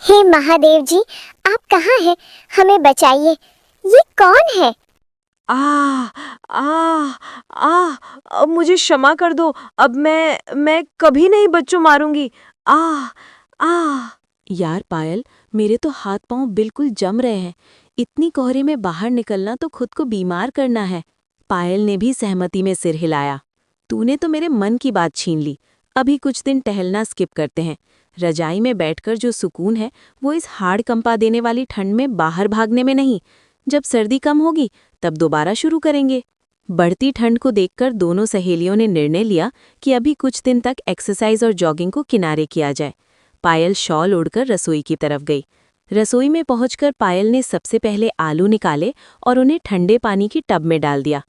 हे महादेव जी, आप कहाँ हैं? हमें बचाइए। ये कौन है? आ आ आ अब मुझे क्षमा कर दो। अब मैं कभी नहीं बच्चों मारूंगी। आ आ यार पायल, मेरे तो हाथ पांव बिल्कुल जम रहे हैं। इतनी कोहरे में बाहर निकलना तो खुद को बीमार करना है। पायल ने भी सहमति में सिर हिलाया। तूने तो मेरे मन की बात छीन ली। अभी कुछ दिन टहलना स्किप करते हैं। रजाई में बैठकर जो सुकून है वो इस हाड़ कंपा देने वाली ठंड में बाहर भागने में नहीं। जब सर्दी कम होगी तब दोबारा शुरू करेंगे। बढ़ती ठंड को देखकर दोनों सहेलियों ने निर्णय लिया कि अभी कुछ दिन तक एक्सरसाइज और जॉगिंग को किनारे किया जाए। पायल शॉल ओढ़कर रसोई की तरफ गई। रसोई में पहुंचकर पायल ने सबसे पहले आलू निकाले और उन्हें ठंडे पानी की टब में डाल दिया।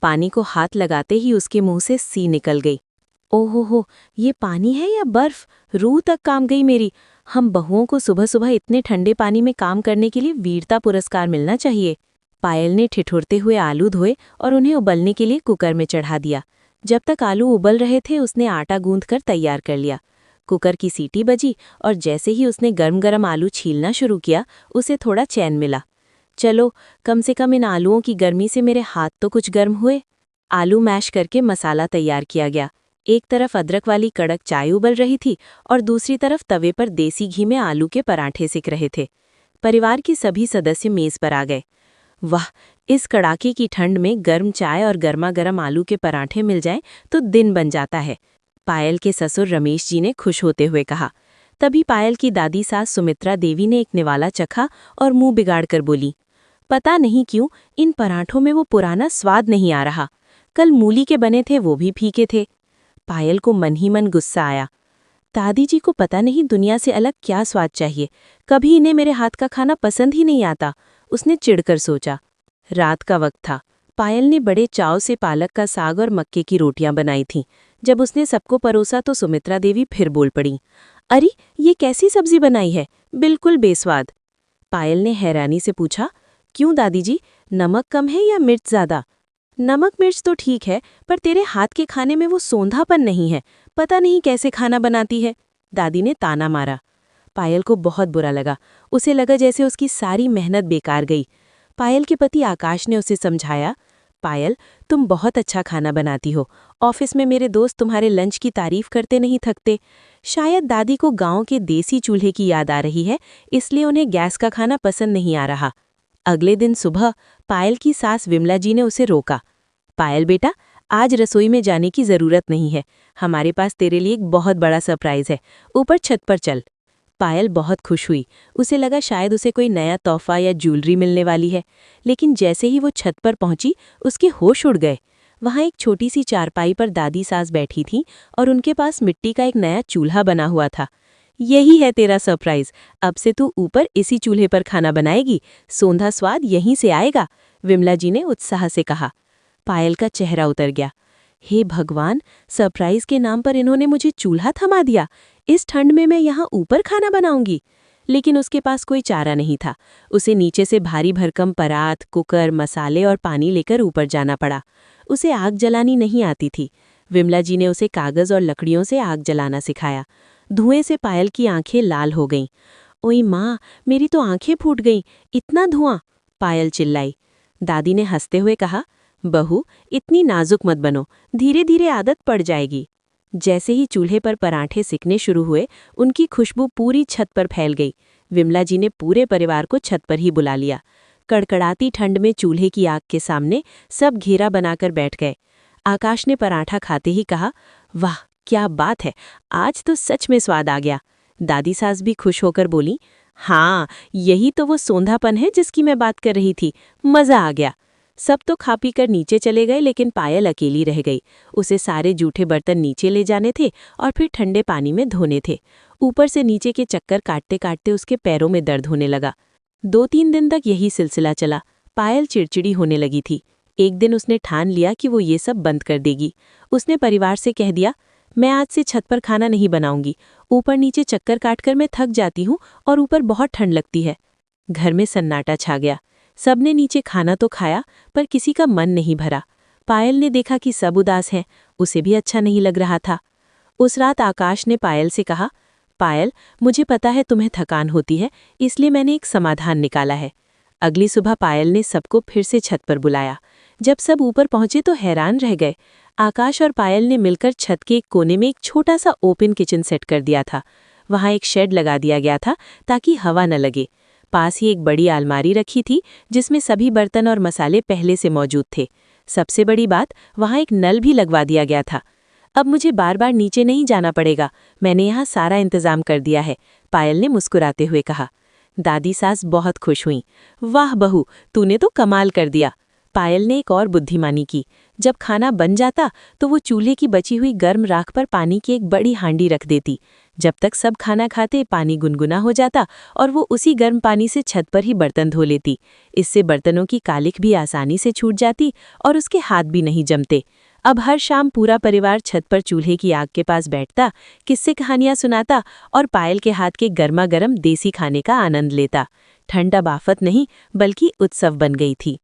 पानी को हाथ लगाते ही उसके मुंह से सी निकल गई। ओहो, ये पानी है या बर्फ? रूह तक काम गई मेरी। हम बहुओं को सुबह सुबह इतने ठंडे पानी में काम करने के लिए वीरता पुरस्कार मिलना चाहिए। पायल ने ठिठुरते हुए आलू धोए और उन्हें उबलने के लिए कुकर में चढ़ा दिया। जब तक आलू उबल रहे थे उसने आटा गूंथकर तैयार कर लिया। कुकर की सीटी बजी और जैसे ही उसने गर्म गर्म आलू छीलना शुरू किया उसे थोड़ा चैन मिला। चलो, कम से कम इन आलूओं की गर्मी से मेरे हाथ तो कुछ गर्म हुए। आलू मैश करके मसाला तैयार किया गया। एक तरफ अदरक वाली कड़क चाय उबल रही थी और दूसरी तरफ तवे पर देसी घी में आलू के पराठे सिक रहे थे। परिवार के सभी सदस्य मेज पर आ गए। वाह, इस कड़ाके की ठंड में गर्म चाय और गर्मा गर्म आलू के पराठे मिल जाएं तो दिन बन जाता है। पायल के ससुर रमेश जी ने खुश होते हुए कहा। तभी पायल की दादी सास सुमित्रा देवी ने एक निवाला चखा और मुंह बिगाड़कर बोली, पता नहीं क्यों इन पराठों में वो पुराना स्वाद नहीं आ रहा। कल मूली के बने थे वो भी फीके थे। पायल को मन ही मन गुस्सा आया। दादी जी को पता नहीं दुनिया से अलग क्या स्वाद चाहिए। कभी इन्हें मेरे हाथ का खाना पसंद ही नहीं आता, उसने चिढ़कर सोचा। रात का वक्त था। पायल ने बड़े चाव से पालक का साग और मक्के की रोटियां बनाई थीं। जब उसने सबको परोसा तो सुमित्रा देवी फिर बोल पड़ी, अरे ये कैसी सब्जी बनाई है, बिल्कुल बेस्वाद। पायल ने हैरानी से पूछा, क्यों दादी जी, नमक कम है या मिर्च ज़्यादा? नमक मिर्च तो ठीक है, पर तेरे हाथ के खाने में वो सोंधापन नहीं है। पता नहीं कैसे खाना बनाती है, दादी ने ताना मारा। पायल को बहुत बुरा लगा। उसे लगा जैसे उसकी सारी मेहनत बेकार गई। पायल के पति आकाश ने उसे समझाया, पायल, तुम बहुत अच्छा खाना बनाती हो। ऑफिस में मेरे दोस्त तुम्हारे लंच की तारीफ करते नहीं थकते। शायद दादी को गांव के देसी चूल्हे की याद आ रही है, इसलिए उन्हें गैस का खाना पसंद नहीं आ रहा। अगले दिन सुबह पायल की सास विमला जी ने उसे रोका। पायल बेटा, आज रसोई में जाने की जरूरत नहीं है। हमारे पास तेरे लिए एक बहुत बड़ा सरप्राइज है। ऊपर छत पर चल। पायल बहुत खुश हुई। उसे लगा शायद उसे कोई नया तोहफा या ज्वेलरी मिलने वाली है। लेकिन जैसे ही वो छत पर पहुंची उसके होश उड़ गए। वहां एक छोटी सी चारपाई पर दादी सास बैठी थीं और उनके पास मिट्टी का एक नया चूल्हा बना हुआ था। यही है तेरा सरप्राइज। अब से तू ऊपर इसी चूल्हे पर खाना बनाएगी। सोंधा स्वाद यहीं से आएगा, विमला जी ने उत्साह से कहा। पायल का चेहरा उतर गया। हे भगवान, सरप्राइज के नाम पर इन्होंने मुझे चूल्हा थमा दिया। इस ठंड में मैं यहाँ ऊपर खाना बनाऊंगी? लेकिन उसके पास कोई चारा नहीं था। उसे नीचे से भारी भरकम परात, कुकर, मसाले और पानी लेकर ऊपर जाना पड़ा। उसे आग जलानी नहीं आती थी। विमला जी ने उसे कागज और लकड़ियों से आग जलाना सिखाया। धुएं से पायल की आंखें लाल हो गईं। ओई माँ, मेरी तो आंखें फूट गईं, इतना धुआं! पायल चिल्लाई। दादी ने हंसते हुए कहा, बहू, इतनी नाजुक मत बनो, धीरे धीरे आदत पड़ जाएगी। जैसे ही चूल्हे पर पराठे सिकने शुरू हुए उनकी खुशबू पूरी छत पर फैल गई। विमला जी ने पूरे परिवार को छत पर ही बुला लिया। कड़कड़ाती ठंड में चूल्हे की आग के सामने सब घेरा बनाकर बैठ गए। आकाश ने पराठा खाते ही कहा, वाह क्या बात है, आज तो सच में स्वाद आ गया। दादी सास भी खुश होकर बोली, हाँ, यही तो वो सोंधापन है जिसकी मैं बात कर रही थी। मज़ा आ गया। सब तो खा पी कर नीचे चले गए, लेकिन पायल अकेली रह गई। उसे सारे जूठे बर्तन नीचे ले जाने थे और फिर ठंडे पानी में धोने थे। ऊपर से नीचे के चक्कर काटते काटते उसके पैरों में दर्द होने लगा। 2-3 दिन तक यही सिलसिला चला। पायल चिड़चिड़ी होने लगी थी। एक दिन उसने ठान लिया कि वो ये सब बंद कर देगी। उसने परिवार से कह दिया, मैं आज से छत पर खाना नहीं बनाऊंगी। ऊपर नीचे चक्कर काटकर मैं थक जाती हूँ और ऊपर बहुत ठंड लगती है। घर में सन्नाटा छा गया। सबने नीचे खाना तो खाया, पर किसी का मन नहीं भरा। पायल ने देखा कि सब उदास हैं, उसे भी अच्छा नहीं लग रहा था। उस रात आकाश ने पायल से कहा, पायल, मुझे पता है तुम्हें थकान होती है, इसलिए मैंने एक समाधान निकाला है। अगली सुबह पायल ने सबको फिर से छत पर बुलाया। जब सब ऊपर पहुंचे तो हैरान रह गए। आकाश और पायल ने मिलकर छत के एक कोने में एक छोटा सा ओपन किचन सेट कर दिया था। वहां एक शेड लगा दिया गया था ताकि हवा न लगे। पास ही एक बड़ी अलमारी रखी थी जिसमें सभी बर्तन और मसाले पहले से मौजूद थे। सबसे बड़ी बात, वहां एक नल भी लगवा दिया गया था। अब मुझे बार बार नीचे नहीं जाना पड़ेगा, मैंने यहाँ सारा इंतजाम कर दिया है, पायल ने मुस्कुराते हुए कहा। दादी सास बहुत खुश हुईं। वाह बहू, तूने तो कमाल कर दिया। पायल ने एक और बुद्धिमानी की। जब खाना बन जाता तो वो चूल्हे की बची हुई गर्म राख पर पानी की एक बड़ी हांडी रख देती। जब तक सब खाना खाते पानी गुनगुना हो जाता और वो उसी गर्म पानी से छत पर ही बर्तन धो लेती। इससे बर्तनों की कालिख भी आसानी से छूट जाती और उसके हाथ भी नहीं जमते। अब हर शाम पूरा परिवार छत पर चूल्हे की आग के पास बैठता, किस्से कहानियां सुनाता और पायल के हाथ के गर्मा गर्म देसी खाने का आनंद लेता। ठंड अब आफत नहीं बल्कि उत्सव बन गई थी।